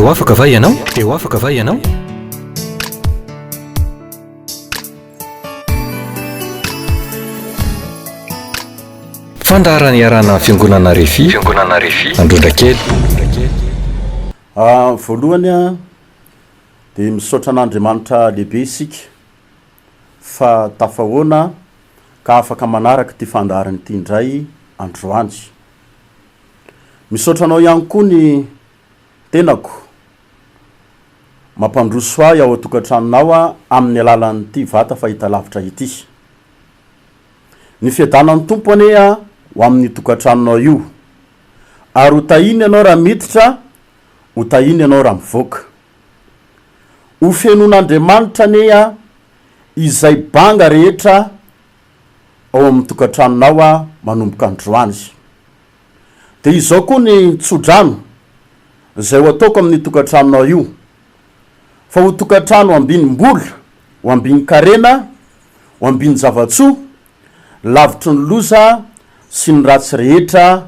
Eo afaka va ianao? Eo afaka va ianao? Fandarany iarana fiangonana Refi. Fiangonana Refi. Androndrakely. Voalohany a dia misaotra an'Andriamanitra lehibe isika fa tafahoana ka afaka manaraka ty fandarany ity indray androany. Misaotra anao ihany koa ny tenako mampandroso ahy ao atokantranonao a amin'ny alalan'ity vata fahita lavitra ity. Ny fiadanan'ny tompo ane a ho amin'ny tokantranonao io, ary ho tahiny ianao raha miditra, ho tahiny ianao raha mivoaka. Ho fenon'Andriamanitra ane a izay banga rehetra ao amin'ny tokantranonao a manomboka androany. Dia izao koa ny tsodrano izay ho ataoko amin'ny tokantranonao io, fa ho tokantrano ambinimbola, ho ambiny karena, ho ambiny zavatsoa, lavitry ny loza sy ny ratsy rehetra,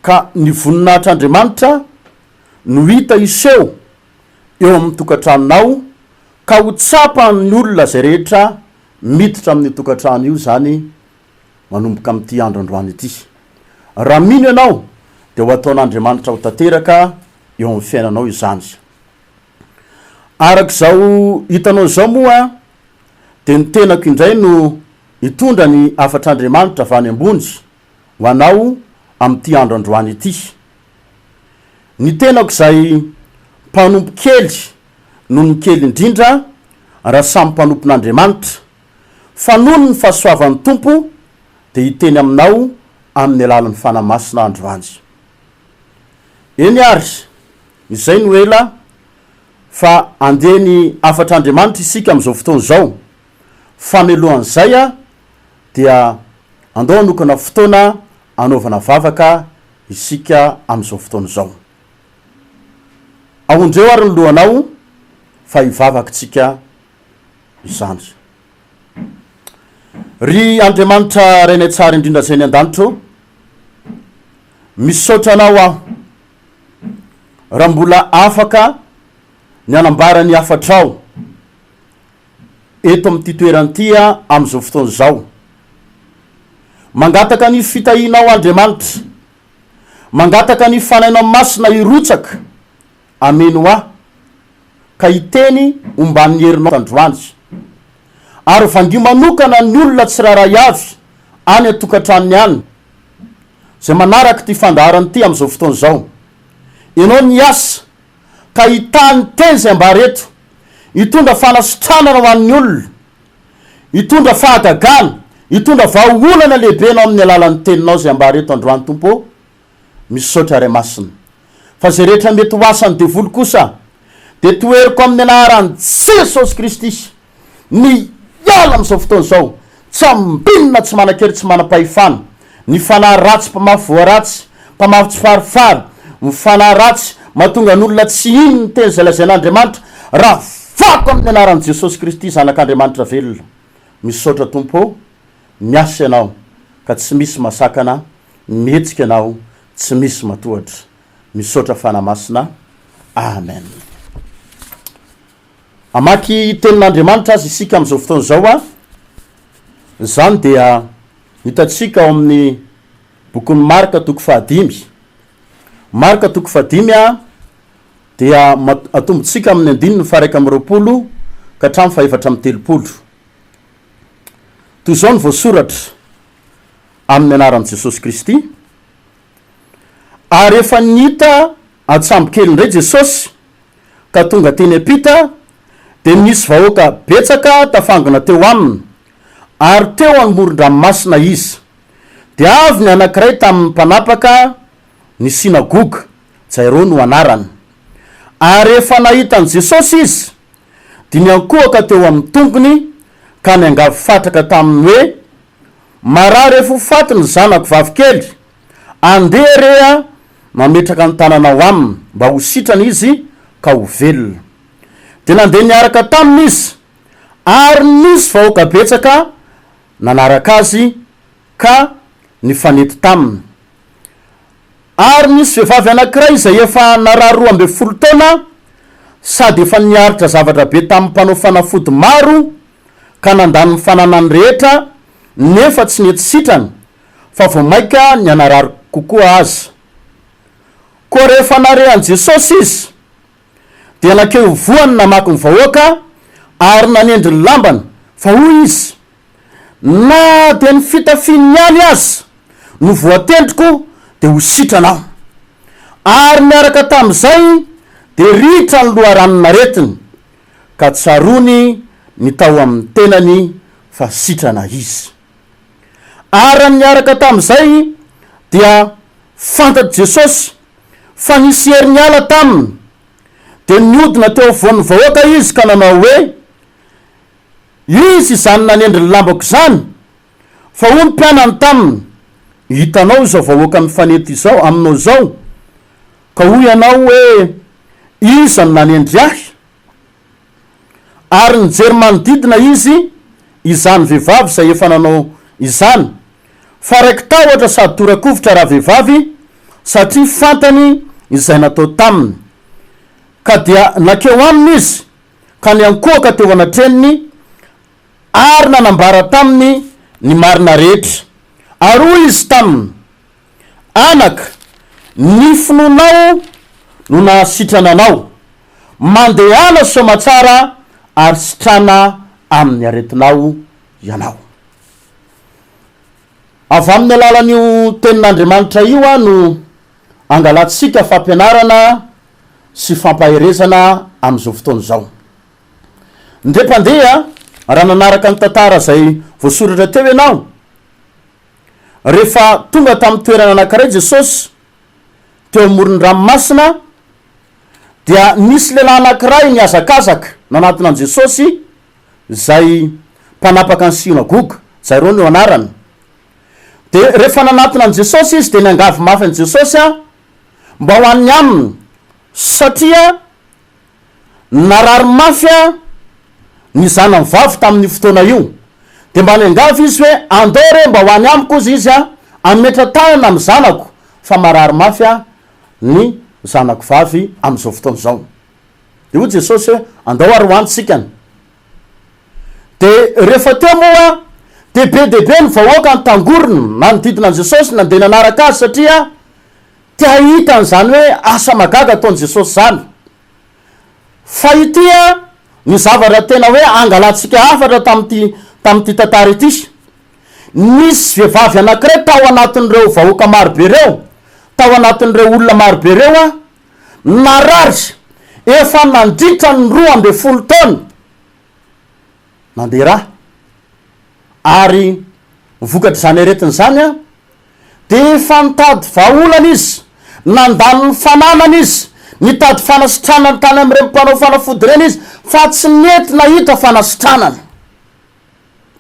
ka ny voninahitr'Andriamanitra no hita iseho eo amin'ny tokantranonao, ka ho tsapany olona zay rehetra miditra amin'ny tokantrano io zany manomboka amin'ity andro androany ity. Raha mino ianao dia ho ataon'Andriamanitra ho tanteraka eo amin'ny fiainanao izany. Arak'izao hitanao zao moa dia ny tenako indray no hitondra ny afatr'Andriamanitra avy any ambony ho anao amin'ity andro androany ity. Ny tenako izay mpanompo kely noho ny kely indrindra raha samy mpanompon'Andriamanitra, fa noho ny fahasoavan'ny tompo dia hiteny aminao amin'ny alalan'ny fanamasina androany. Eny ary, izay no ela fa andeha ny afatr'Andriamanitra isika amin'izao fotoana izao, fa mialohan'izay a dia andao hanokana fotoana anaovana vavaka isika amin'izao fotoana izao. Ahondreo ary ny lohanao fa hivavaka tsika izany. Ry Andriamanitra rainay tsara indrindra zay ny an-danitro, misaotra anao aho raha mbola afaka ny anambarany afatrao eto amin'ity toeran'ity a amin'izao fotoana izao. Mangataka ny fitahinao Andriamanitra, mangataka ny fanainao masina hirotsaka ameno aho, ka hiteny omban'ny herinao androany, ary vangi manokana ny olona tsiraray avy any atokantranony any zay manaraka ty fandaharany ity amin'izao fotoana izao. Ianao ny asa ka hitany teny zay mba reto, hitondra fanasitranana ho an'ny olona, hitondra fahagagana, hitondra vahaolana lehibe anao amin'ny alalan'ny teninao zay mba reto androany tompo. Misaotra ray masina, fa zay rehetra mety ho asany devoly kosa dia toeriko amin'ny anaran'i Jesosy Kristy ny iala amin'izao fotoana izao, tsy ambinina, tsy manan-kery, tsy manam-pahefana, ny fanahy ratsy mpamafy voaratsy, mpamafy tsy farifary, ny fanahy ratsy mahatonga n'olona tsy ino ny teny zay lazain'Andriamanitra, raha vako amin'ny anaran'i Jesosy Kristy zanak'Andriamanitra velona. Misaotra tompo, miasa ianao ka tsy misy masakana, mihetsika ianao tsy misy matohatra. Misaotra fanamasina. Amen. Amaky tenin'Andriamanitra azy isika amin'izao fotoana izao a, zany dia hitatsika ao amin'ny bokin'ny Marka toko 5. Marka toko 5 a dia atombotsika amin'ny 9:20 ka hatramin'ny 4:30. Toy izao ny voasoratra amin'ny anaran'i Jesosy Kristy. Ary efa nita atsambo kely indray Jesosy ka tonga teny ampita, dia nisy vahoaka betsaka tafangana teo aminy, ary teo amoron-dranomasina izy. Dia avy ny anankiray tamin'ny mpanapaka ny sinagoga, Jairo no anarany. Ary efa nahitan'i Jesosy izy dia niankohaka teo amin'ny tongony ka niangavy fatraka taminy hoe, marary efa ho faty ny zanako vavikely, andeha reha mametraka ny tananao aminy mba ho sitrany izy ka ho velona. Dia nandeha niaraka taminy izy, ary nisy vahoaka betsaka nanaraka azy ka nifanety taminy. ary nisy vehivavy anankiray izay efa naraha 12 taona sady efa niaritra zavatra be tamin'ny mpanao fanafody maro ka nandany ny fananany rehetra nefa tsy nety sitrany fa vo maika ny anarary kokoa azy. Koa rehefa narehan Jesosy izy dia nakeo voany namaky ny vahoaka ary nanendry ny lambany fa hoy izy, na dia ny fitafiny ihany azy no voatendriko dia ho sitranao. Ary miaraka tamin'izay dia ritra ny loharanon'aretiny ka tsarony ny tao amin'ny tenany fa sitrana izy. Ary miaraka tamin'izay dia fantatry Jesosy fa nisy herin'ny ala taminy dia niodina teo voan'ny vahoaka izy ka nanao hoe, izy izany nanendry ny lambako izany, fa ho ny mpianany taminy, hitanao izao vahoaka mifanety izao aminao izao, ka hoy ianao hoe iza ny nanendry ahy. Ary nijery manodidina izy izany vehivavy izay efa nanao izany, fa raiky tahotra sady torakovitra raha vehivavy satria fantany izay natao taminy, ka dia nakeo aminy izy ka niankoaka teo anatreniny ary nanambara taminy ny marina rehetra. Ary hoy izy taminy, anaka, ny finonao no nasitran anao, mandehana somatsara ary sitrana amin'ny aretinao ianao. Avy amin'ny alalan'io tenin'Andriamanitra io no angalatsika fampianarana sy fampaherezana amin'izao fotoana izao. Ndre-pandeha raha nanaraka ny tantara zay voasoratra teo ianao, rehefa tonga tamin'ny toerana anankiray Jesosy teo amorony ranomasina dia nisy lehilahy anankiray niazakazaka nanatona an Jesosy zay mpanapaka ny sinagoga, zay reo no anarany. De rehefa nanatona an Jesosy izy de niangavy mafy an Jesosy mba ho an'ny aminy satria narary mafy ny zanany vavy tamin'ny fotoana io. De mba niangavy izy hoe andao re mba ho any amiko izy izy ametra tanana amin'ny zanako, fa marary mafy ny zanako vavy amin'izao fotoana izao. De hoy Jesosy hoe andao ary ho antsikany. De rehefa teo moa de be ny vahoaka ny tangorony manodidina an Jesosy nandeha nanaraka azy satria tia hitany zany hoe asa magaga ataon Jesosy zany. Fa itya ny zavatra tena hoe angalatsika hafatra tamin'ity tantara ity, nisy vehivavy anankiray tao anatin'ireo vahoaka marobe reo, tao anatin'ireo olona marobe reo narary efa nandritra ny 12 taona nandeha raha. Ary vokatry zany aretiny zany de efa nitady vahaolana izy, nandany ny fananana izy, nitady fanasitranany tany amin'ireny mpanao fanafody reny izy, fa tsy nety nahita fanasitranany.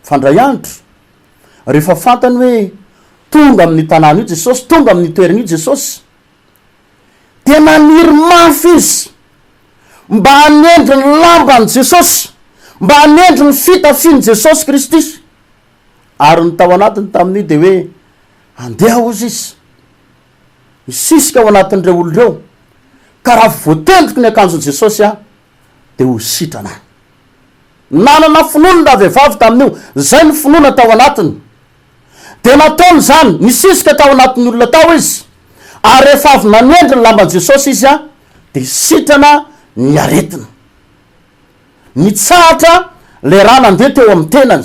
Fandray andro rehefa fantany hoe tonga amin'ny tanàna io Jesosy, tonga amin'ny toerana io Jesosy, de naniry mafy izy mba hanendry ny lambany Jesosy, mba hanendry ny fitafiny Jesosy Kristy. Ary ny tao anatiny tamin'io de hoe andeha ozy izy misisika ao anatin'ireo olon'ireo, ka raha voatendriko ny akanjo Jesosy de ho sitrana. Nanana finoana raha vehivavy tamin'io, zay ny finoana tao anatiny, de nataony zany nisisika tao anatin'ny olona tao izy. Ary rehefa avy nanendry ny lamban Jesosy izy de sitrana ny aretina, nitsahatra le raha nandeha teo amin'ny tenany,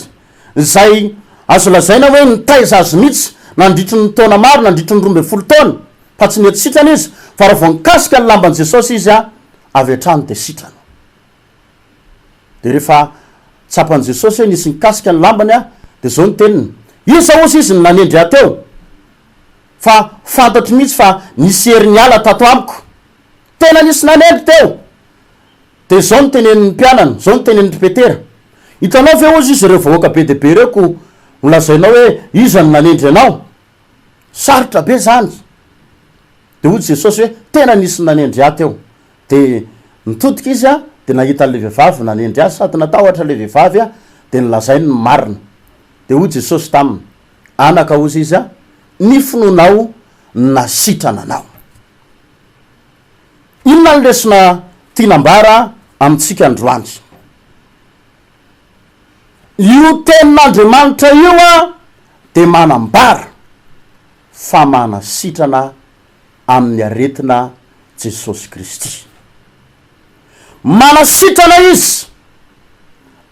zay azo lazaina hoe nitaiza azy mihitsy nandritry ny taona maro, nandritry ny 12 taona, fa tsy nety sitrana izy, fa raha vao nikasika ny lamban Jesosy izy avy hatrany de sitrana. De rehefa tsapan Jesosy hoe nisy nikasika ny lambany de zao ny teniny, isa ozy izy ny nanendry ateo, fa fantatry mihitsy fa nisy herin'ny ala tato amiko, tena nisy nanendry teo. De zao ny tenen'ny mpianany, zao ny tenen'ny Petera, hitanao ve ozy izy reo vahoaka be de be reo ko nolazainao hoe iza ny nanendry anao, sarotra be zany. De hoy Jesosy hoe tena nisy nanendry ateo. De nitodika izy de nahita le vehivavy nanendry azy, sady natahotra le vehivavy de nilazainy ny marina. De hoy Jesosy taminy, anaka ozy izy ny finonao nasitrana anao. Inona ny lesona tianambara amintsika androany? Io tenin'Andriamanitra io a de manambara fa manasitrana amin'ny aretina Jesosy Kristy. Manasitrana izy,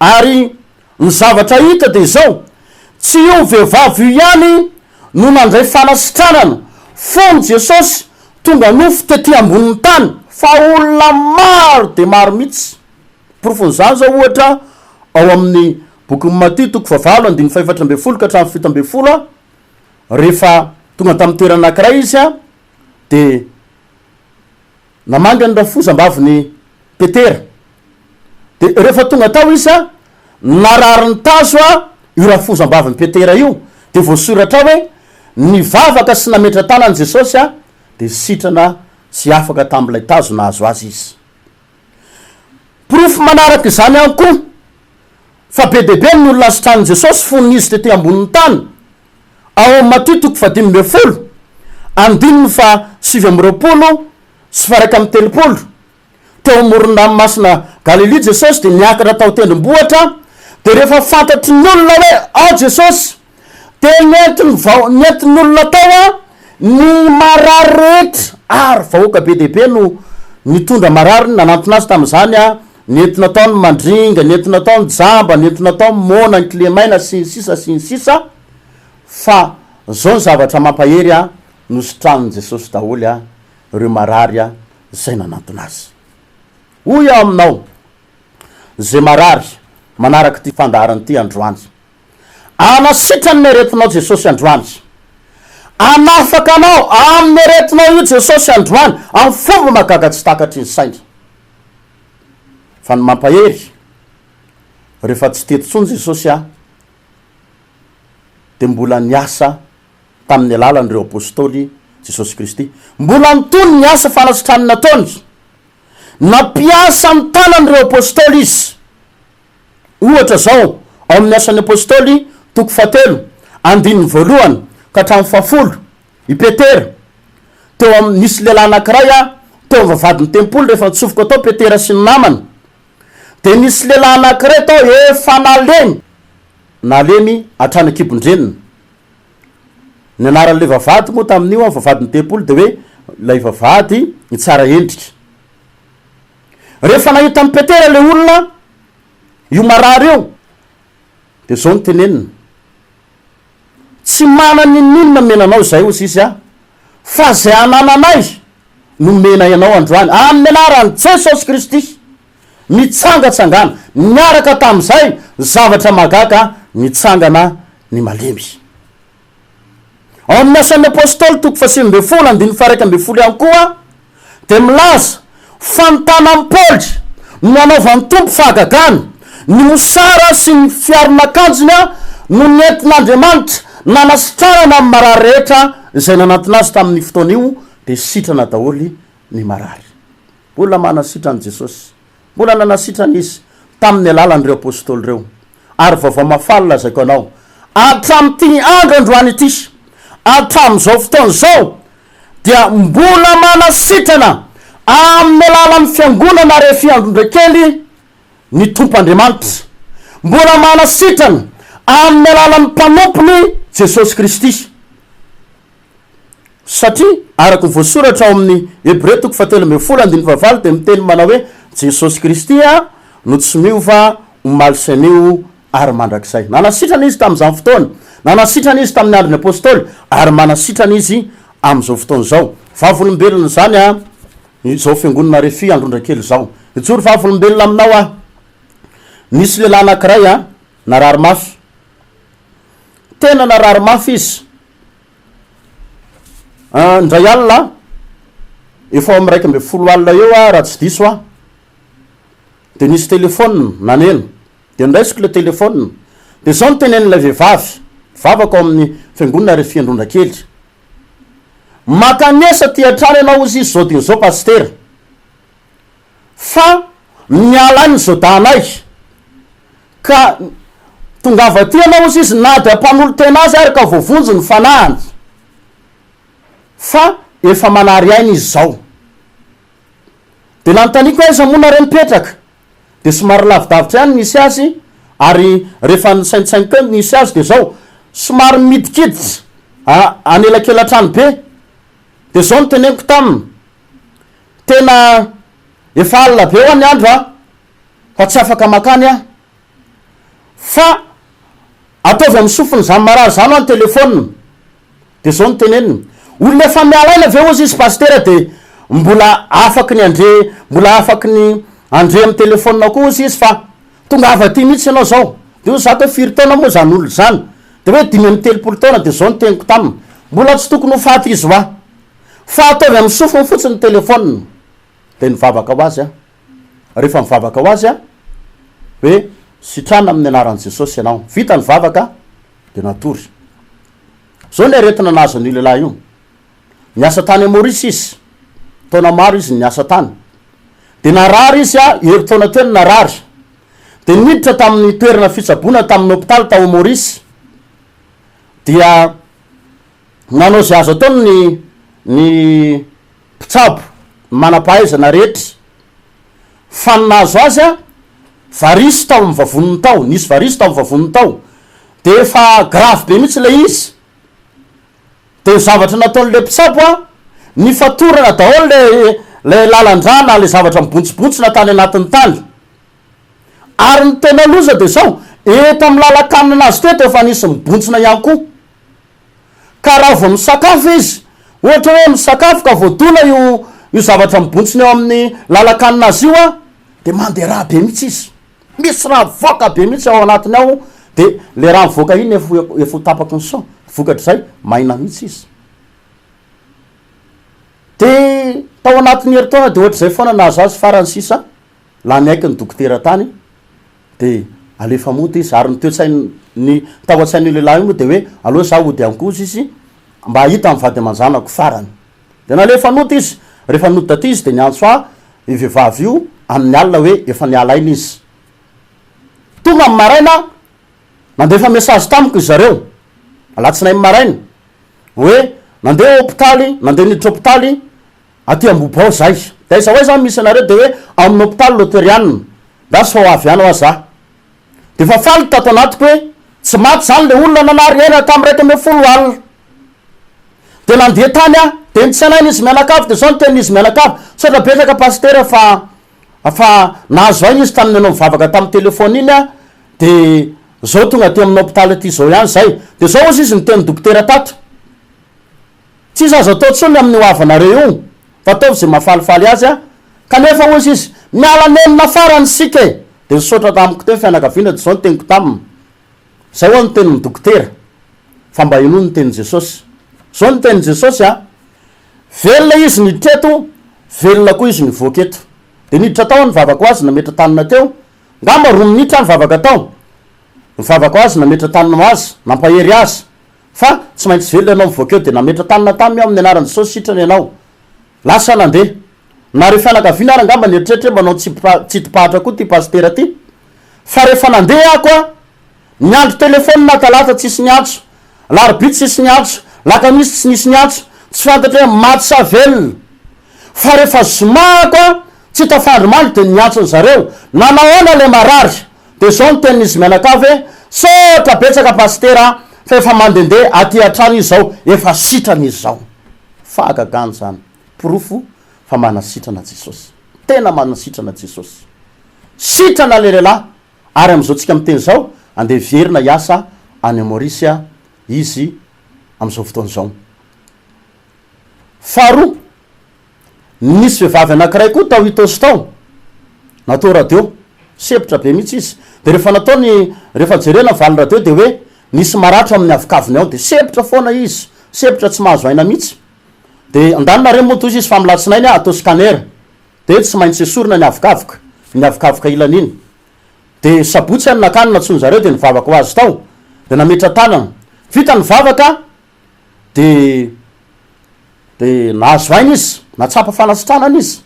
ary ny zavatra hita de zao, tsy io vehivavy io ihany no nandray fanasitranana fony Jesosy tonga nofo tety ambonin'ny tany, fa olona maro de maro mihitsy. Profon'izany zao ohatra ao amin'ny boky Matthieu 7:24 ka 7:70, rehefa tonga tamin'ny toerana anankiray izy a de namangany rafozam-baviny Petera, de rehefa tonga tao izy a narary ny tazo a io rafozam-baviny Petera io, de voasoratra hoe nivavaka sy nametra tanany Jesosy a de sitrana sy afaka tam'ilay tazo nahazo azy izy. Profo manaraka izany ihany koa fa be debe ny olona asitran'i Jesosy foniny izy tety ambonin'ny tany. Ao Matthieu 5:20, 7:20 sy 1:30, teo amoron-dranomasina Galilea Jesosy de niakatra tao tendrombohitra, de rehefa fantatry ny olona hoe ao Jesosy, de nentin'ny olona tao a ny marary rehetra, ary vahoaka be debe no nitondra marary nanantona azy tamin'izany a, nentina tao ny mandringa, nentina tao ny jamba, nentina tao ny mona, ny kilemaina sy ny sisa, fa zao ny zavatra mampahery a nositran'ny Jesosy daholy a ireo marary a zay nanantona azy. Hoy aho aminao, zay marary manaraka ty fandaharany ty androany, anasitrany ny aretinao Jesosy androany, anafaka anao amin'ny aretinao io Jesosy androany amin'ny fomba mahagaga tsy takatry ny saina. Fa ny mampahery, rehefa tsy teto tsony Jesosy a de mbola niasa tamin'ny alalan'ireo apôstôly Jesosy Kristy, mbola nitony niasa fanasitraniny nataony, nampiasa ny tanan'ireo apôstôly izy. Ohatra zao ao amin'ny asan'ny apôstôly 7:1 ka 10, i Petera teo nisy lehilahy anankiray a teo amin'ny vavadin'ny tempoly, rehefa nitsofoka tao Petera sy ny namany, de nisy lehilahy anankiray tao efa nalemy hatrany kibon-dreniny. Ny anaran'le vavady moa tamin'io a vavadin'ny tempoly de hoe lay vavady ny tsara endrika. Rehefa nahita amin'ny Petera le olona io marary io, de zao ny teneniny, tsy manany ninona menanao zay ozy izy a, fa zay anananay no mena ianao androany amin'ny anaran'i Jesosy Kristy. Mitsangatsangana niaraka tamin'izay zavatra magaga nitsangana ny malemy. Ao amin'ny asan'ny apôstôly 7:1 ihany koa de milaza fa ny tanan'i Paoly no anaovan'ny tompo fahagagana, ny mosara sy ny fiaron'akanjony a no nentin'Andriamanitra nanasitranana amin'ny marary rehetra zay nanantona azy tamin'ny fotoana io, de sitrana daholy ny marary. Mbola manasitrany Jesosy, mbola nanasitrany izy tamin'ny alalan'ireo apôstôly reo. Ary vaovao mafaly lazaiko anao, hatramin'ity andro androany ity, hatramin'izao fotoana zao, dia mbola manasitrana amin'ny alalan'ny fiangonana ary fiandron-drakely ny tompoandriamanitra, mbola manasitrana amin'ny alalan'ny mpanompony Jesosy Kristy. Satria araka ny voasoratra ao amin'ny Hébreux 7:7 de miteny manao hoe Jesosy Kristy a no tsy miova omaly sain'io ary mandrakizay. Nanasitrana izy tamin'izany fotoana, nanasitrana izy tamin'ny andron'ny apôstôly, ary manasitrana izy amin'izao fotoana zao. Vavolombelona zany a zao fiangonana refy andron-drakely zao. Itsory vavolombelona aminao a, nisy lehilahy anankiray a narary mafy, tena narary mafy izy. Ndray alina efa ao amin'ny 1:20 alina eo a raha tsy diso a, de nisy telefônina naneno, de niraisiko le telefônina, de zao ny tenen'ilay vehivavy vavaka ao amin'ny fiangonana refy andron-drakely, makanesa ty antrano ianao ozy izy zao diny zao pastera, fa miala any zao danay ka tongava ty ianao ozy izy na de ampanolo tena azy ary ka voavonjo ny fanahany. fa efa manary aina izy zao. De lanotaniko hoe zamonare mipetraka de somary lavidavitra ihany nisy azy, ary rehefa nisaintsainko nisy azy de zao somary midikiditra anelakelan-trano be. De zao noteneniko taminy, tena efa alina be ho any andro fa tsy afaka makany fa ataovy amin'ny sofiny zany marary zany ho any telefônina. De zao noteneniny, olona efa miala aina ve ozy izy pastera de mbola afaky ny andre, mbola afaky ny andre amin'ny telefônina koa ozy izy, fa tonga avaty mihitsy ianao zao. De ozy zato hoe 4 taona moa zany olo zany, de hoe 5 taona. De zao noteniko taminy, mbola tsy tokony ho faty izy hoa, fa ataovy amin'ny sofiny fotsiny ny telefônina. De nivavaka ho azy rehefa mivavaka ho azy hoe sitrana amin'ny anaran'i Jesosy ianao. Vita ny vavaka de natory. Zao ny aretina nazo ny lehilahy io. Niasa tany Maurice izy, taona maro izy niasa tany, de narary izy heritaona teo narary. De niditra tamin'ny toerana fitsaboana tamin'ny hôpitaly tao Maurice, dia nanao zay azo atao ny mpitsabo manampahaizana rehetra. Fa nazo azy varisy tao amin'ny vavoniny tao, nisy varisy tao amin'ny vavoniny tao, de efa grave be mihitsy le izy. De zavatra nataon'le mpitsabo ny fatorana daholo le lalandrana, le zavatra mibontsibontsina tany anatin'ny tany. Ary ny tena loza de zao, eto amin'ny lalakanina azy teto efa nisy mibontsina ihany koa. Ka raha vao misakafo izy, ohatra hoe misakafo ka voadona io zavatra mibontsina eo amin'ny lalakanina azy io de mandeha raha be mihitsy izy, misy raha voaka be mihitsy ao anatiny ao. De le raha mivoaka iny efa ho tapaky ny so, vokatr' zay maina mihitsy izy. De tao anatin'ny heritaona de ohatr' zay foana nahazo azy farany sisa, la ny aiky ny dokotera tany de alefa mody izy. Ary ny toetsainy tao an-tsain'io lehilahy io moa de hoe aloha za ody ankozy izy mba hita mivady aman-janako farany. De nalefa nody izy, rehefa nody taty izy de niantso ivehivavy io amin'ny alina hoe efa niala aina izy. Tonga amin'ny maraina nandefa message tamiko izy zareo alatsinainy maraina hoe nandeha hôpitaly, nandeha niditra hôpitaly aty Ambobao zay. De aiza hoe zany misy anareo de hoe amin'ny hôpitaly Loterianina, dasy fa ho avy any ho aza. De fa faly tato anatiko hoe tsy maty zany le olona nanary aina tamin'ny 1 alina. De nandeha tany de nitsanainy izy mianakavy. De zao noteny izy mianakavy, saotra betsaka pastera fa nahazo aina izy tamin'ny anao mivavaka tamin'ny telefôny iny de zao tonga ty amin'ny hôpitaly aty zao ihany zay. De zao ozy izy niteny dokotera tato, tsy izy azo atao tsony amin'ny hoavanareo io, fa ataovy zay mahafalifaly azy kanefa ozy izy miala nenina farany sika. De nisaotra tamiko teo fianakaviana. De zao noteniko taminy, zay hoa nitenin'ny dokotera, fa mba ino niteny Jesosy. Zao niteny Jesosy velona izy niditreto, velona koa izy nivoaketo. De niditra tao nivavaka ho azy nametra tanina teo, ngamba 2 minitra nivavaka tao, nivavaka ho azy nametra tanina ho azy, nampahery azy, fa tsy maintsy velona ianao mivoakeo. De nametra tanina tamy amin'ny anaran'i Jesosy sitrany ianao, lasa nandeha. Na rehefa fianakaviana ary ngamba nieritreritra manao tsitipahatra koa ty pastera ty. Fa rehefa nandeha ako niandro telefônina talata tsisy niantso, larobia tsisy niantso, lakamisy tsy nisy niantso, tsy fantatra hoe maty sa velona. Fa rehefa zomako tsy tafandromandry de niantso ny zareo, nanaona le marary. De zao noteny izy mianakavy hoe saotra betsaka pastera fa efa mandendeha aty an-trano izy zao, efa sitrana izy zao. Fahagagany zany, porofo fa manasitrana Jesosy, tena manasitrana Jesosy, sitrana le lehilahy. Ary am'izao tsika miteny zao andeha verina hiasa any Maurice izy am'izao fotoana zao. Faharoa, nisy vehivavy anankiray koa tao Itosy tao, natao radio, sepitra be mihitsy izy. De rehefa nataony, rehefa jerena valy radio de hoe nisy maratra amin'ny avikaviny ao. De sepitra foana izy, sepitra tsy mahazo aina mihitsy. De andanina re moto izy fa milatsinainy atao scanner, de tsy maintsy esorina ny avikavoka ilan'iny. De sabotsy any nakany natsony zareo de nivavaka ho azy tao, de nametra tanana. Vita nivavaka de nahazo aina izy, natsapa fanasitranana izy.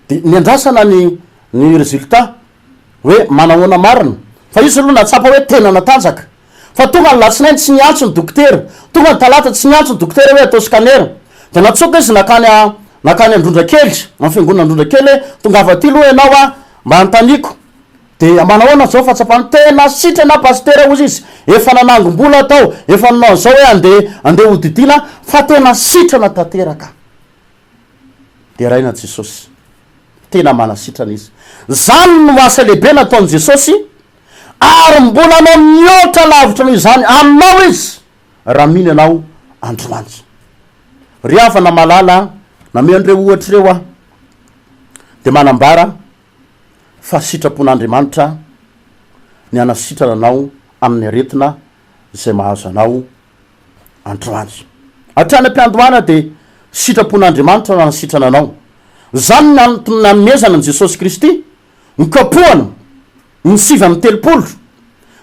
De niandrasana ny résultat hoe manahoana marina, fa izy aloha natsapa hoe tena natanjaka. Fa tonga ny latsinainy tsy niantso ny dokotera, tonga ny talata tsy niantso ny dokotera hoe atao scanner, de natsoka izy nakany androndrakely amy fiangonana androndrakely tonga avaty loha ianao a mba antaniko de manahoana zao fatsapany tena sitra na pastera ozy izy efa nanangom-bola atao efa nanao zao hoe andeha hodidina fa tena sitra na tanteraka de raina Jesosy tena manasitrana izy zany no asa lehibe nataony Jesosy ary mbola anao mihoatra lavitra noho izany aminao izy raha mino ianao androany ry havana malala na meandreo ohatra reo a de manambara fa sitrapon'Andriamanitra ny anasitrana anao amin'ny aretina zay mahazo anao androany hatrany am-piandohana de sitrapon'Andriamanitra no anasitrana anao zany nanomezana ny Jesosy Kristy nikapohana ny 7:30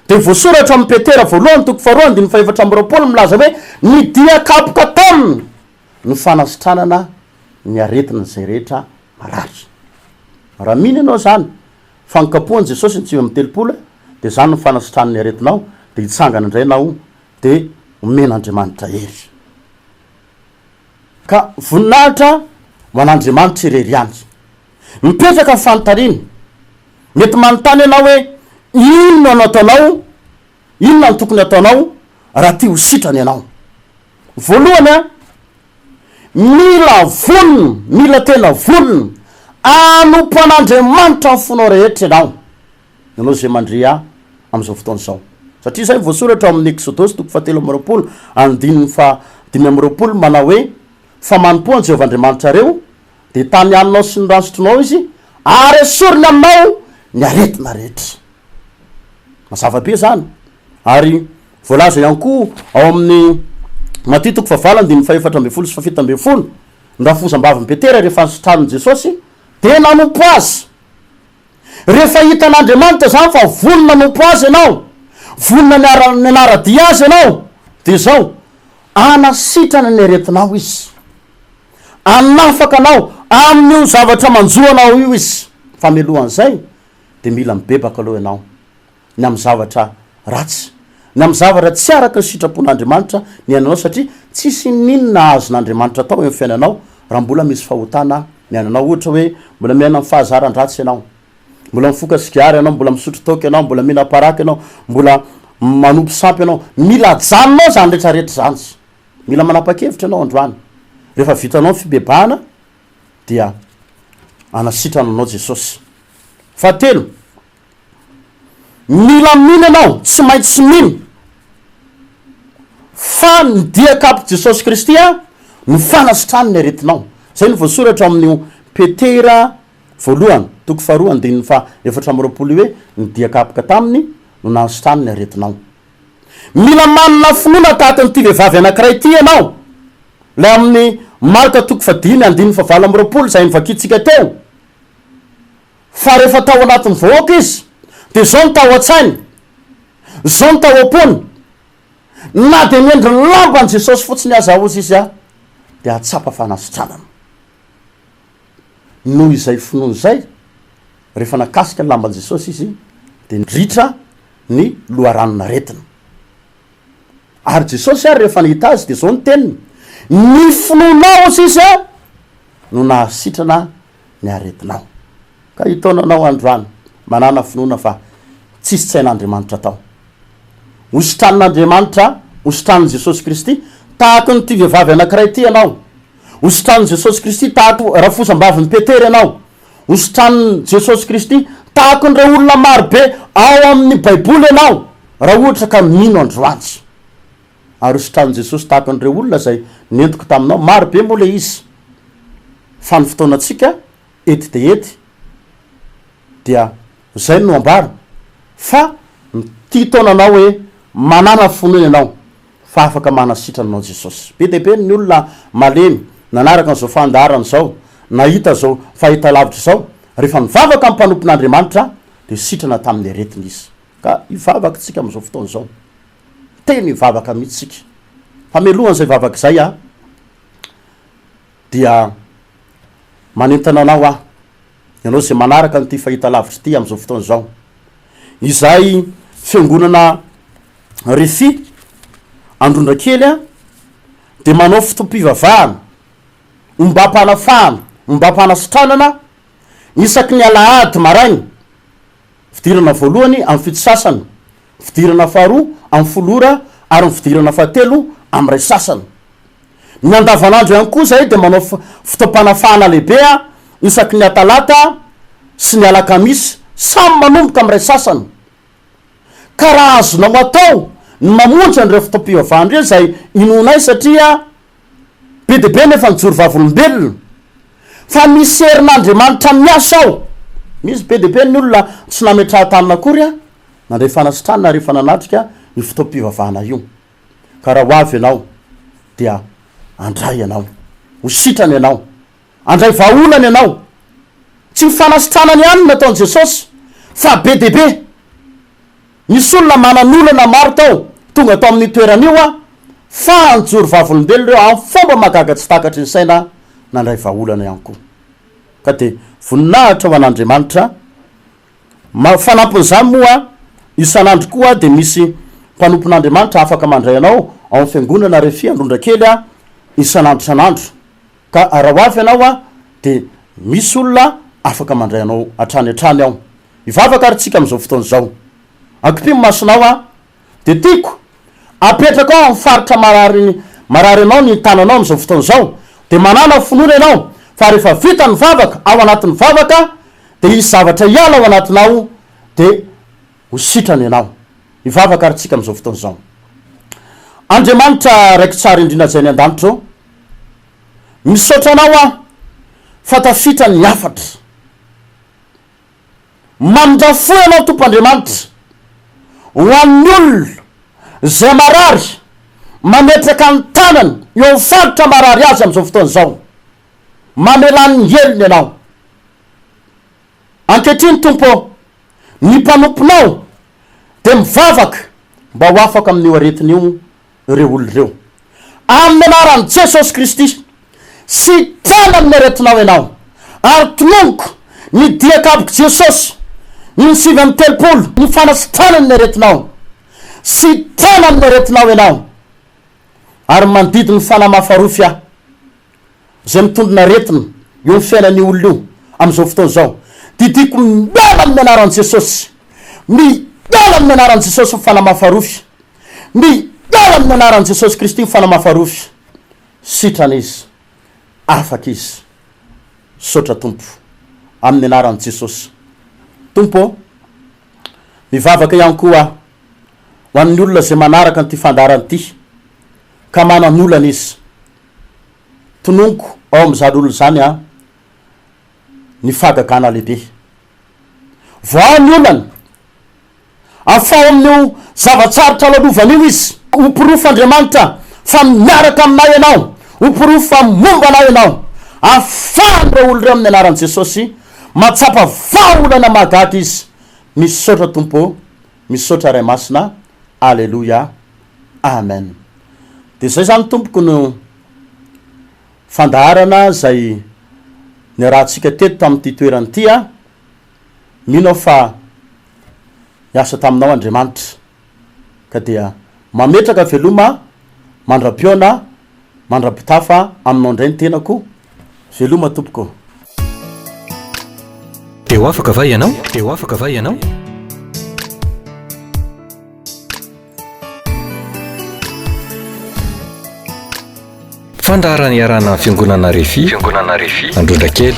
de voasoratra amin'ny Petera voalohany toko 2:4 milaza hoe ny dia kapoka taminy ny fanasitranana ny aretina zay rehetra marary raha mino ianao zany fa nikapohany Jesosy ny 7:30 de zany ny fanasitranany aretinao de hitsangana indray nao de omen'Andriamanitra hery ka voninahitra man'Andriamanitra irery any mipetraka fantariny mety manontany ianao hoe inona no ataonao inona no tokony ataonao raha ty ho sitrany ianao voalohany a mila vonona mila tena vonona anompo an'Andriamanitra ny fonao rehetra ianao zay mandrea am'izao fotoana zao satria zay voasoratra amin'ny Exodosy toko 7:5 manao hoe fa manompoany Jehovah'Andriamanitra reo de tany aninao sy ny ranosotronao izy ary esoriny aminao ny aretina rehetra mazava-be zany ary voalaza ihany koa ao amin'ny Matthieu toko 8:4 sy 7 ny rafozam-bavy Petera rehefa nisitraniny Jesosy de nanompo azy rehefa hitan'Andriamanitra zany fa vonona nanompo azy ianao vonona ny anara-dia azy ianao de zao anasitrana ny aretinao izy anafaka anao amin'io zavatra manjoanao io izy fa melohan'izay de mila mibebaka aloha ianao ny amy zavatra ratsy ny amy zavatra tsy araka ny sitrapon'Andriamanitra ny ainanao satria tsisy ninona azon'Andriamanitra atao amy fiainanao raha mbola misy fahotana ny ainanao ohatra hoe mbola miaina amy fahazaran-dratsy ianao mbola mifoka sigary ianao mbola misotro toky ianao mbola mihina paraka ianao mbola manompo sampy ianao mila janonao zany rehetrarehetra zany mila manapa-kevitra ianao androany rehefa vitanao fibebahana dia anasitrananao Jesosy fahatelo mila mino ianao tsy maintsy mino fa ny diakapo Jesosy Kristy a ny fanasitrany ny aretinao zay ny voasoratra amin'io Petera voalohany toko 2:4 hoe ny diakapoka taminy no nanasitrany ny aretinao mila manina finoana tahaka nyty vehivavy anankiray ty ianao la amin'ny Marka toko 10:9 zay nivakitsika teo fa rehefa tao anatin'ny vahoaka izy de zao ny tao an-tsainy zao ny tao am-pony na de miendry ny lambany Jesosy fotsiny aza ozy izy a de atsapa fanasitranana noho izay finoana zay rehefa nakasika ny lamban Jesosy izy de nidritra ny loharanon'aretina ary Jesosy ary rehefa nahita azy de zao ny teniny ny finoanao ozy izy a no nahasitrana ny aretinao ka hitaonanao androany manana finoana fa tsisy tsy hain'Andriamanitra tao hositran'Andriamanitra hositran'i Jesosy Kristy tahaka nyty vehivavy anankiray ty ianao hositran'i Jesosy Kristy tahaka rafosam-bavy Petera ianao hositran'i Jesosy Kristy tahaka n'ireo olona marobe ao amin'ny baiboly ianao raha ohatra ka mino androany ary hositran'i Jesosy tahaka n'ireo olona zay nentiko taminao marobe moa le izy fa ny fotoanatsika ety de ety dia zay no ambara fa ty taonanao hoe manana finoana ianao fa afaka manasitrananao Jesosy be dehibe ny olona malemy nanaraka n'izao fandaharana zao nahita zao fahita lavitra zao rehefa mivavaka amin'ny mpanompon'Andriamanitra de sitrana tamin'ny aretina izy ka ivavaka tsika am'izao fotoana zao tena ivavaka mihitsika fa melohan'izay vavaka zay a dia manentana anao a ianao zay manaraka nyty fahita lavitra ty am'izao fotoana zao izay fiangonana Refy androndrakely a de manao fotoam-pivavahana ombam-panafahana ombam-panasitranana isaky ny alahady marainy fidirana voalohany amin'ny fito sasany fidirana faharoa amin'ny folora ary ny fidirana fahatelo amin'ny ray sasany ny andavanandro ihany koa zay de manao fotoam-panafahana lehibea isaky ny atalata sy ny alakamisy samy manomboka amin'ny ray sasany ka raha azonao atao ny mamonjy an'ireo fotoam-pivavahana reo zay inonay satria be de be nefa nijoro vavolombelona fa misy herin'andriamanitra miasa ao misy be de be ny olona tsy nametraha-tanina akory a nandray fanasitranina rehefa nanatrika ny fotoam-pivavahana io ka raha ho avy ianao dia andray ianao ho sitrany ianao andray vaolany ianao tsy mifanasitranany ihany nataon' jesosy fa be de be misy olona manan'olana maro tao tonga atao amin'ny toeran'io a fa nijoro vavolombelo reo amin'ny fomba magaga tsy takatry ny saina nandray vaolana ihany koa ka de voninahitra ho an'andriamanitra fanampin'izany moa isan'andro koa de misy mpanompon'andriamanitra afaka mandray anao ao amin'ny fiangonana refi androndrakely a isan'andro isan'andro ka raha ho avy ianao a de misy olona afaka mandray anao atrany atrany ao ivavaka arytsika am'izao fotoana zao ankipimo masonao a de tiako apetraka ao amin'ny faritra marary anao ny tananao am'izao fotoana zao de manana finoana ianao fa rehefa vita ny vavaka ao anatin'ny vavaka de isy zavatra iala ao anatinao de ho sitrany ianao ivavaka arytsika am'izao fotoana zao andriamanitra raiky tsara indrindra zay ny an-danitra ao misaotra anao a fa tafitra ny afatra mandrafo ianao tompoandriamanitra ho an'ny olona zay marary mametraka ny tanany eo faritra marary azy am'izao fotoana zao mamelan'ny heliny ianao ankehitriny tompo ny mpanomponao de mivavaka mba ho afaka amin'io aretin'io reo olo reo amin'ny anaran'i jesosy kristy sy trana amin'ny aretinao ianao ary tonomboko ny diakaboko jesosy ny sivy amin'ny telopolo ny fanasitranany ny aretinao sy trana amin'ny aretinao ianao ary mandidy ny fanamafarofy ah zay mitondona aretina eo ny fiainany olona io am'izao fotoana zao didiko miala amin'ny anaran'i jesosy miala amin'ny anaran'i jesosy mifanamafarofy miala amin'ny anaran'i jesosy kristy mifanamafarofy sitrana izy afaka izy saotra tompo amin'ny anaran'i jesosy tompo mivavaka ihany koa ho an'ny olona zay manaraka nyty fandarany ty ka manan'olana izy tononiko ao am'izany olo zany a ny fagagana lehibe voao ny olana afao amin'io zavatsarotra lalovan'io izy hopirofo andriamanitra fa miaraka aminay ianao hopirofo fa momba anay ianao afahan'ireo olo reo amin'ny anaran'i jesosy matsapa vaolana magaty izy misy saotra tompo misy saotra ray masina alleloia amen de zay zany tompoko no fandaharana zay ny rahantsika teto tamin'ity toerany ty a minao fa miasa taminao andriamanitra ka dia mametraka veloma mandra-piona mandra-pitafa aminao indray ny tenako veloma tompoko eo afaka va ianao eo afaka va ianao fandaharany iarana fiangonana refi androndrakely